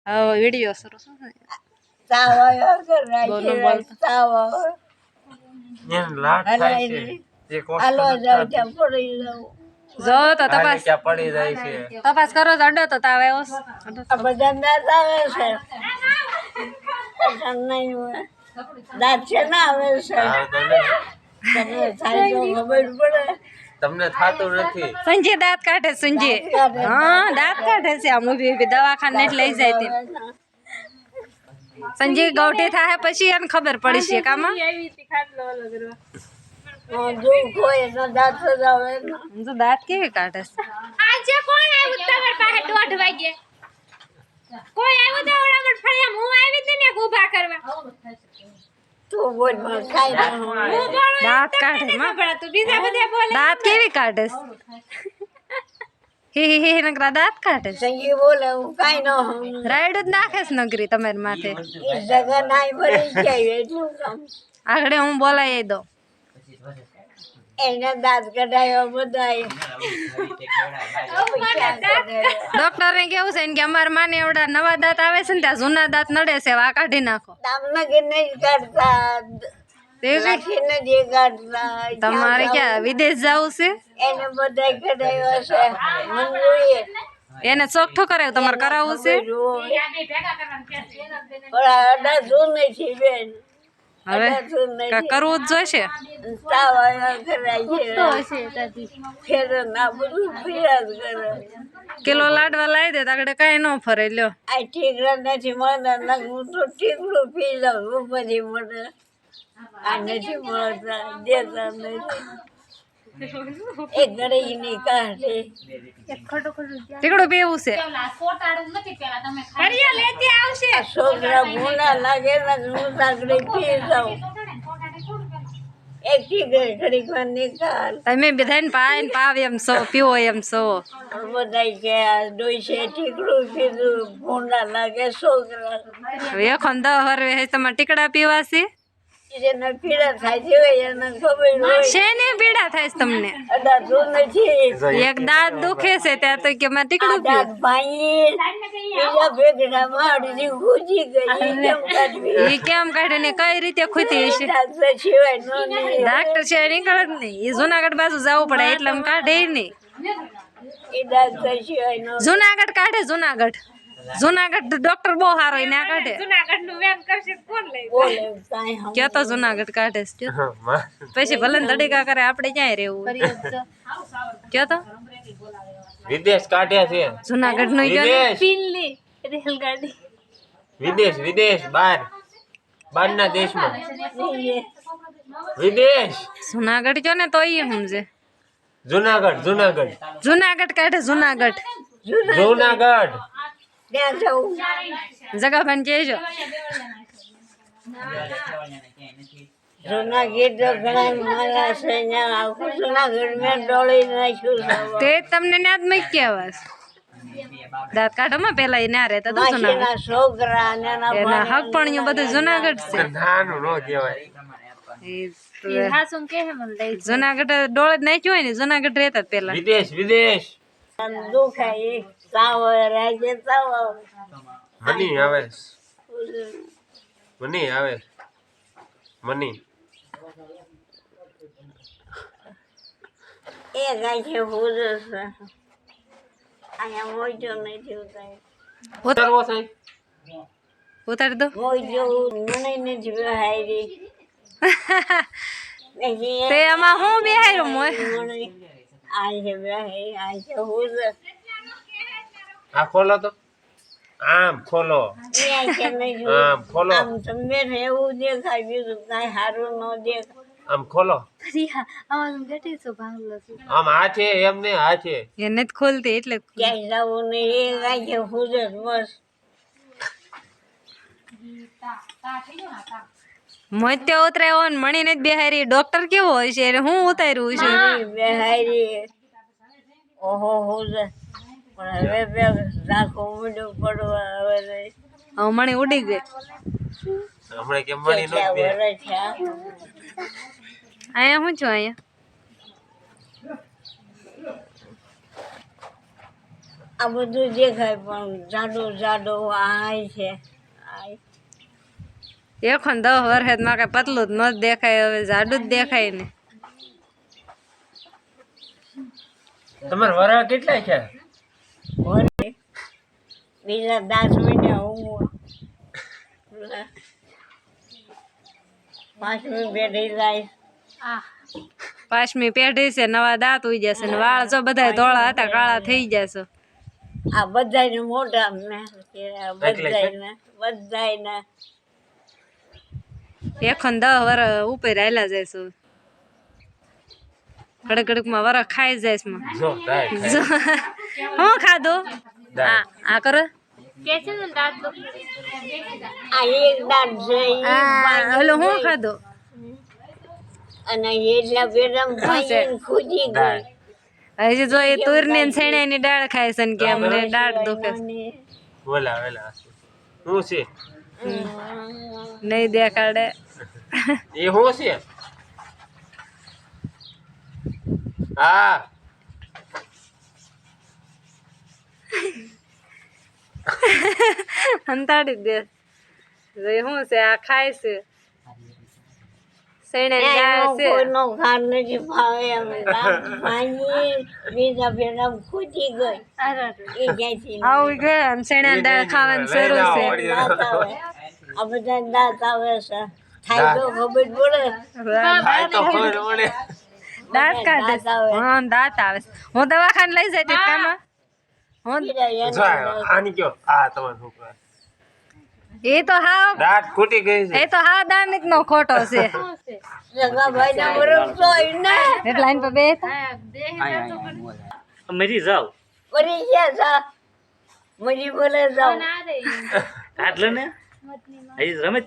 હવે વિડિયો શરૂ શું તાવ આવ્યો કે બોલો રાજી બોલ તાવ આવ્યો. એમ લાટ થાય છે એક હાલો વસ્તુ જાવ ત્યાં પડી જાવ. જો તો તપાસ ક્યાં પડી જાય છે તપાસ કરો તો અડો તો તાવ આવ્યો આ બધા દાંત આવે છે પસંદ નહીં હોય. દાંત છે ને આવે છે હા, તો તમને થાય તો ખબર પડે. તમને થાતું નથી સંજય દાંત કાઢે સંજય હા દાંત કાઢે છે આમ ઊભી ઊભી દવાખાને જ લઈ જાય તે સંજય ગૌઠી થાય પછી એને ખબર પડી છે કામાં દુઃખ હોય તો દાંત જ આવે ને. તો દાંત કેવી કાઢે છે આજે કોણ આવ્યું તમારી પાસે 1:30 વાગે કોઈ આવ્યું તો ઓળાગડ ફળિયામ હું આવી હતી ને ઊભા કરવા તું બોલ માં ખાઈ રહ્યો. હું બોલું દાંત કાઢે માં તું બીજા બધા બોલે દાંત કેવી કાઢે છે હી હી નકરા દાંત કાઢે છે સંગી બોલે હું કાંઈ ન હોઉં. રાયડું જ નાખે છે નગરી તમારી માથે એ જગા નાઈ ભરી જાય એટલું કામ. આગળ હું બોલાવી દઉં એને દાંત કઢાયો બધાય. ડોક્ટરે કેવું છે ને કે અમારા માને એવડા નવા દાંત આવે છે ને ત્યાં જૂના દાંત નડે છે આ કાઢી નાખો દામનગર નહીં કાઢતા લાઠીને જ કાઢતા. તમારે ક્યાં વિદેશ જવું છે એને બધાય કઢાયો છે મંજૂરી એને ચોખ્ઠો કરાવ્યું તમારે કરાવવું છે ઓલા 18 નથી બેન. હવે 18 કાંઈ કરવું જ જોઈશે તાવ આવ્યો કરાય છે ફેર ના બધું ફેર જ કરે. કિલો લાડવા લાવી દે આગળ કાંઈ ન ફરે લ્યો આ ઠીકરા નથી મળતા ના હું તો ઠીકડું પી લઉં પછી મળે. આ નથી મળતા દેતા નથી. એક ઘડી ની કાઢે ટીકડું પીવું છે ફળિયા લેતી આવશે આ છોકરા ભૂલા લાગે ને હું સાકડી પી જાઉં. એક ઠીકડી ઘડીક વાર નિકાલ. તમે બધાને પાય ને પાવ એમ સો પીવો એમ સો બધાય કે આ ડોયસે ઠીકડું પીધું ભૂંડા લાગે છોકરા. એખો 10 હરવે હે તમારે ટીકડા પીવા છે એને પીડા થાય છે એને ખબર હોય. શેની પીડા થાય છે તમને 18 નથી. એક દાંત દુખે છે ત્યાં તો કે મારે ટીકડું પીવું દાંત ભાંગી બીજા ભેગડા માડી ખૂજી ગઈ. કેમ કાઢવી? એ કેમ કાઢે ને કઈ રીતે ખૂતી હશે ડાક્ટર સિવાય ન નીકળે. ડાક્ટર છે નીકળે જ નહીં એ જુનાગઢ બાજુ જવું પડે એટલે આમ કાઢે નહીં એ ડાક્ટર સિવાય ન જુનાગઢ કાઢે જુનાગઢ ડોક્ટર બહુ સારો એને આ કાઢે જુનાગઢ નું વેન કરશે કોણ લઈ બોલે કાંઈ હમ. કયો તો જુનાગઢ કાઢે છે કયો તો. પછી ભલે ને તડીકા કરે આપણે ક્યાંય રહેવું કયો તો વિદેશ કાઢ્યા છે જુનાગઢ નું કયો ને વિદેશ દિલ્હી રેલગાડી વિદેશ બહારના દેશમાં વિદેશ જુનાગઢ કયો ને તો એ સમજે જુનાગઢ કાઢે જુનાગઢ ત્યાં જવું. જગાભાઈ કહેજો જૂનાગઢ તો ઘણા મારા છે ત્યાં આખું જૂનાગઢ મેં ડોળી નાખ્યું છે. તે તમને ના જ મૂકી આવાસ દાંત કાઢોમાં પેલા એ ના રહેતા તો જુનાગઢ માસીના છોકરા ને એના એના હક પણ બધું જુનાગઢ છે નાનું ન કહેવાય એ જુનાગઢ ડોળે જ નાખ્યું હોય ને જુનાગઢ રહેતા જ પેલા વિદેશ દુખાય તાવ રાજે તાવ મની આવે મની એ ગાય છે ભૂલ છે અહીંયા મોજો નથી ઉતારવો સાહેબ ઉતારી દો મોજો મને નથી બહારી તે આમાં હું બેહાર્યો મોય આ છે બહારી આ છે ભૂલ આ ખોલો તો આમ ખોલો અહીંયા છે નહીં આમ ખોલો આમ તમને એવું દેખાય બીજું કાંઈ સારું ન દેખાય. આમ ખોલો ગટી છો ભાંગલો આમ આ છે એમ ને આ છે એને જ ખોલતી એટલે ક્યાંય જવું નહીં એ ગાય છે ભૂલ બસ. મોત્ય ઉતરાયો ને મણીને જ બેહારી ડોક્ટર કેવો હોય છે એને હું ઉતાર્યું છે બહારી ઓહો ભૂલ પણ હવે બે રાખો ઊંડું પડવા હવે નહીં. હવે મણી ઉડી ગઈ હમણાં કેમ મની નો બે વર્ષ થયા. અહીંયા હું છું અહીંયા આ બધું દેખાય પણ જાડો જાડો આય છે આય એખો 10 વર્ષમાં કઈ પતલું જ ન દેખાય હવે જાડું જ દેખાય ને તમારે વરા કેટલા છે વરે બીજા 10 મહિના હું 5મી પેઢી જાય આ 5મી પેઢી છે નવા દાંત ઉઈ જશે ને વાળ જો બધા ધોળા હતા કાળા થઈ જશે આ બધાને મોટા મેં બધાને એખો 10 વર્ષ ઉપર આયલા જઈશું ઘડીક ઘડીકમાં વરખ ખાઈ જાય માં જો દાય હું ખાધું આ કરો કે છે ને દાંત આ એક દાંત છે ઈ ઓલો હું ખાધું અને એટલા પેટમ ભાઈ ખૂજી ગઈ હજી જો એ તુરની છેણાની દાળ ખાય છે ને કે અમને દાળ દુખે છે વેલા હું છે નહીં દેખાડે એ હું છે હા હંતાડી દે શું છે આ ખાય છે છેણાની દાળ છે કોઈનો ખાર નથી ભાવે અમે ભાઈ બીજા પેટમ ખૂજી ગઈ એ ક્યાંથી આવું કે છેણાની દાળ ખાવાનું શરૂ છે દાંત આવે આ બધા દાંત આવે છે થાય તો ખબર પડે ખાય તો ખબર પડે દાંત કાઢે છે. હા દાંત આવે છે. હું દવાખાને લઈ જાય ટીકામાં હું જો આની કયો આ તમારે છોકરા એ તો હાવ દાંત ખૂટી ગઈ છે એ તો હાવ દાનિક નો ખોટો છે જગાભાઈ ના બરોબર ને એટલે લાઈન પર બે મરી જાવ વળી ગયા તા મજી બોલે જાવ આટલે ને હજી રમે જ